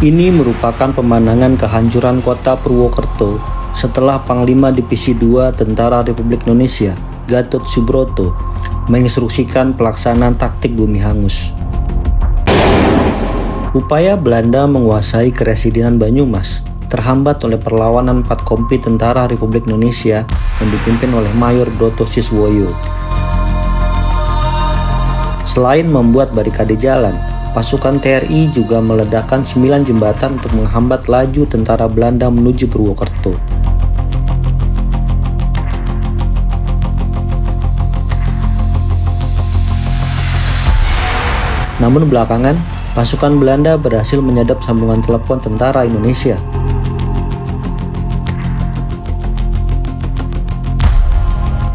Ini merupakan pemandangan kehancuran kota Purwokerto setelah Panglima Divisi 2 Tentara Republik Indonesia, Gatot Subroto, menginstruksikan pelaksanaan taktik bumi hangus. Upaya Belanda menguasai Keresidenan Banyumas terhambat oleh perlawanan 4 kompi Tentara Republik Indonesia yang dipimpin oleh Mayor Broto Siswoyo. Selain membuat barikade jalan, pasukan TRI juga meledakkan 9 jembatan untuk menghambat laju tentara Belanda menuju Purwokerto. Namun belakangan, pasukan Belanda berhasil menyadap sambungan telepon tentara Indonesia.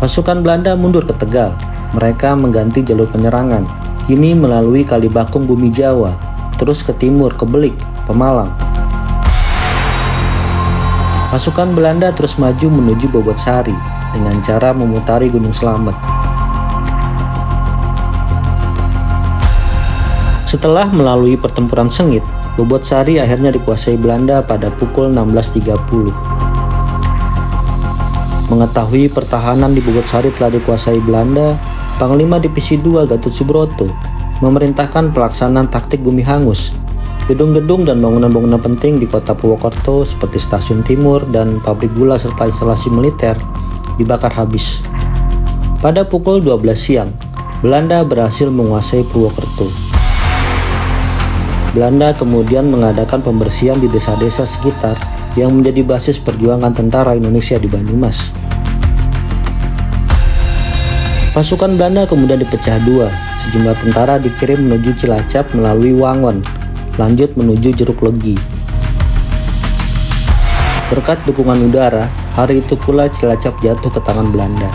Pasukan Belanda mundur ke Tegal. Mereka mengganti jalur penyerangan, kini melalui Kalibakung Bumi Jawa, terus ke timur ke Belik, Pemalang. Pasukan Belanda terus maju menuju Bobotsari dengan cara memutari Gunung Slamet. Setelah melalui pertempuran sengit, Bobotsari akhirnya dikuasai Belanda pada pukul 16.30. Mengetahui pertahanan di Bobotsari telah dikuasai Belanda, Panglima Divisi 2 Gatot Subroto memerintahkan pelaksanaan taktik bumi hangus. Gedung-gedung dan bangunan-bangunan penting di kota Purwokerto seperti stasiun timur dan pabrik gula serta instalasi militer dibakar habis. Pada pukul 12 siang, Belanda berhasil menguasai Purwokerto. Belanda kemudian mengadakan pembersihan di desa-desa sekitar yang menjadi basis perjuangan tentara Indonesia di Banyumas. Pasukan Belanda kemudian dipecah dua. Sejumlah tentara dikirim menuju Cilacap melalui Wangon, lanjut menuju Jeruk Legi. Berkat dukungan udara, hari itu pula Cilacap jatuh ke tangan Belanda.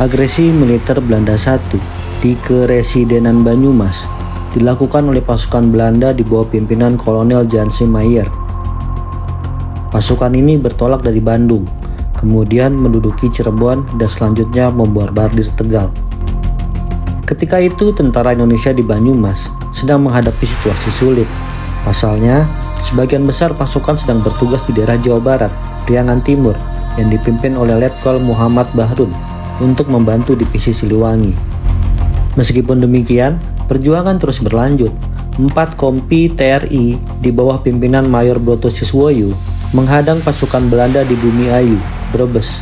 Agresi militer Belanda I di Keresidenan Banyumas dilakukan oleh pasukan Belanda di bawah pimpinan Kolonel Janse Meyer. Pasukan ini bertolak dari Bandung, kemudian menduduki Cirebon dan selanjutnya memborbardir Tegal. Ketika itu tentara Indonesia di Banyumas sedang menghadapi situasi sulit. Pasalnya, sebagian besar pasukan sedang bertugas di daerah Jawa Barat, Priangan Timur, yang dipimpin oleh Letkol Muhammad Bahrun untuk membantu divisi Siliwangi. Meskipun demikian, perjuangan terus berlanjut. 4 kompi TRI di bawah pimpinan Mayor Broto Siswoyo menghadang pasukan Belanda di Bumi Ayu, Brebes.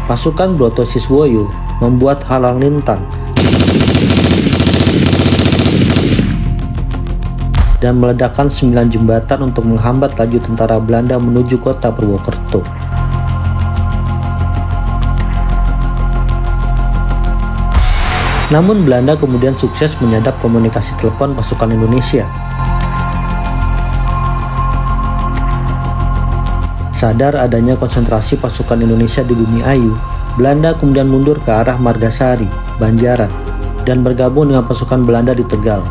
Pasukan Broto Siswoyo membuat halang lintang dan meledakkan 9 jembatan untuk menghambat laju tentara Belanda menuju kota Purwokerto. Namun Belanda kemudian sukses menyadap komunikasi telepon pasukan Indonesia. Sadar adanya konsentrasi pasukan Indonesia di Bumi Ayu, Belanda kemudian mundur ke arah Margasari, Banjaran, dan bergabung dengan pasukan Belanda di Tegal.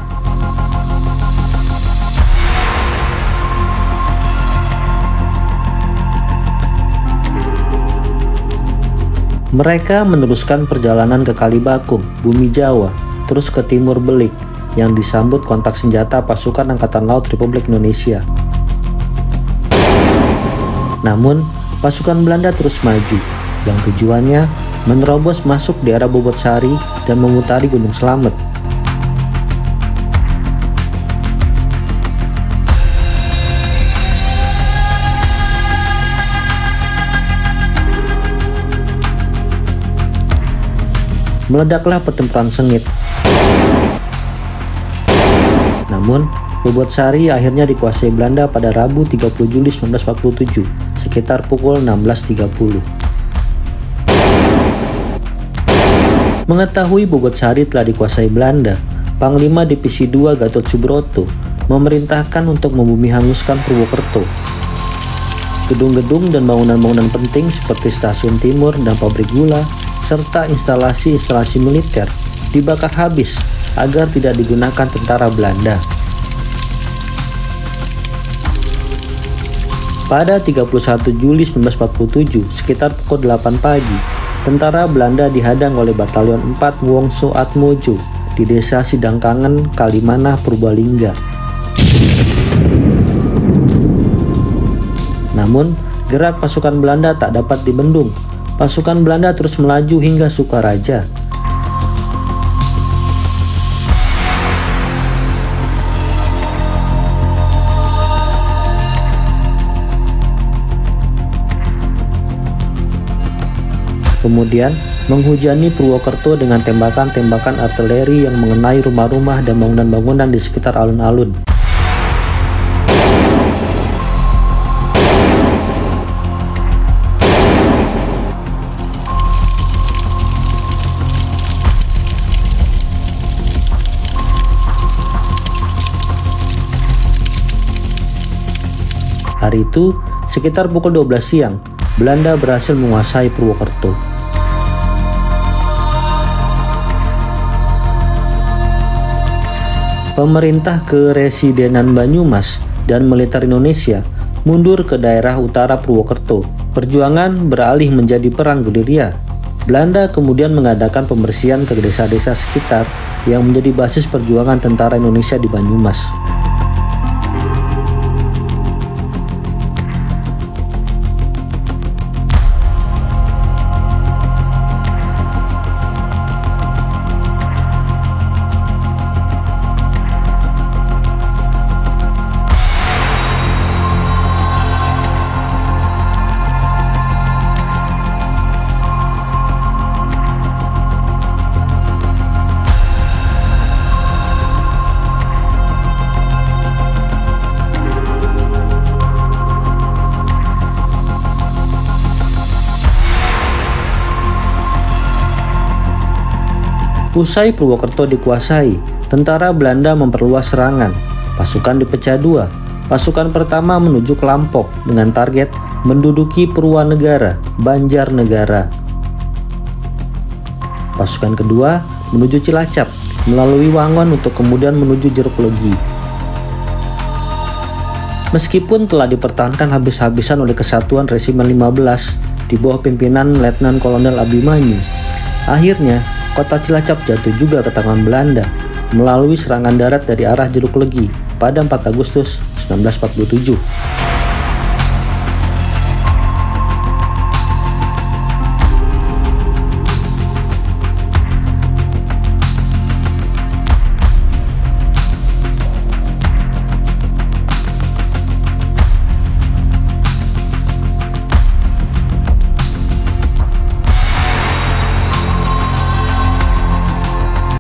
Mereka meneruskan perjalanan ke Kalibakung, Bumi Jawa, terus ke timur Belik, yang disambut kontak senjata pasukan Angkatan Laut Republik Indonesia. Namun, pasukan Belanda terus maju, yang tujuannya menerobos masuk di arah Bobotsari dan memutari Gunung Slamet. Meledaklah pertempuran sengit. Namun, Bobotsari akhirnya dikuasai Belanda pada Rabu 30 Juli 1947, sekitar pukul 16.30. Mengetahui Bobotsari telah dikuasai Belanda, Panglima Divisi 2 Gatot Subroto memerintahkan untuk membumi hanguskan Purwokerto. Gedung-gedung dan bangunan-bangunan penting seperti stasiun timur dan pabrik gula serta instalasi-instalasi militer dibakar habis agar tidak digunakan tentara Belanda. Pada 31 Juli 1947, sekitar pukul 8 pagi, tentara Belanda dihadang oleh Batalion 4 Wongso Atmojo di desa Sidangkangen, Kalimanah, Purbalingga. Namun, gerak pasukan Belanda tak dapat dibendung. Pasukan Belanda terus melaju hingga Sukaraja. Kemudian menghujani Purwokerto dengan tembakan-tembakan artileri yang mengenai rumah-rumah dan bangunan-bangunan di sekitar alun-alun. Hari itu, sekitar pukul 12 siang, Belanda berhasil menguasai Purwokerto. Pemerintah Keresidenan Banyumas dan militer Indonesia mundur ke daerah utara Purwokerto. Perjuangan beralih menjadi perang gerilya. Belanda kemudian mengadakan pembersihan ke desa-desa sekitar yang menjadi basis perjuangan tentara Indonesia di Banyumas. Usai Purwokerto dikuasai, tentara Belanda memperluas serangan. Pasukan dipecah dua. Pasukan pertama menuju ke Lampok dengan target menduduki Purwanegara, Banjarnegara. Pasukan kedua menuju Cilacap melalui Wangon untuk kemudian menuju Jeruk Legi. Meskipun telah dipertahankan habis-habisan oleh Kesatuan Resimen 15 di bawah pimpinan Letnan Kolonel Abimanyu, akhirnya kota Cilacap jatuh juga ke tangan Belanda melalui serangan darat dari arah Jeruk Legi pada 4 Agustus 1947.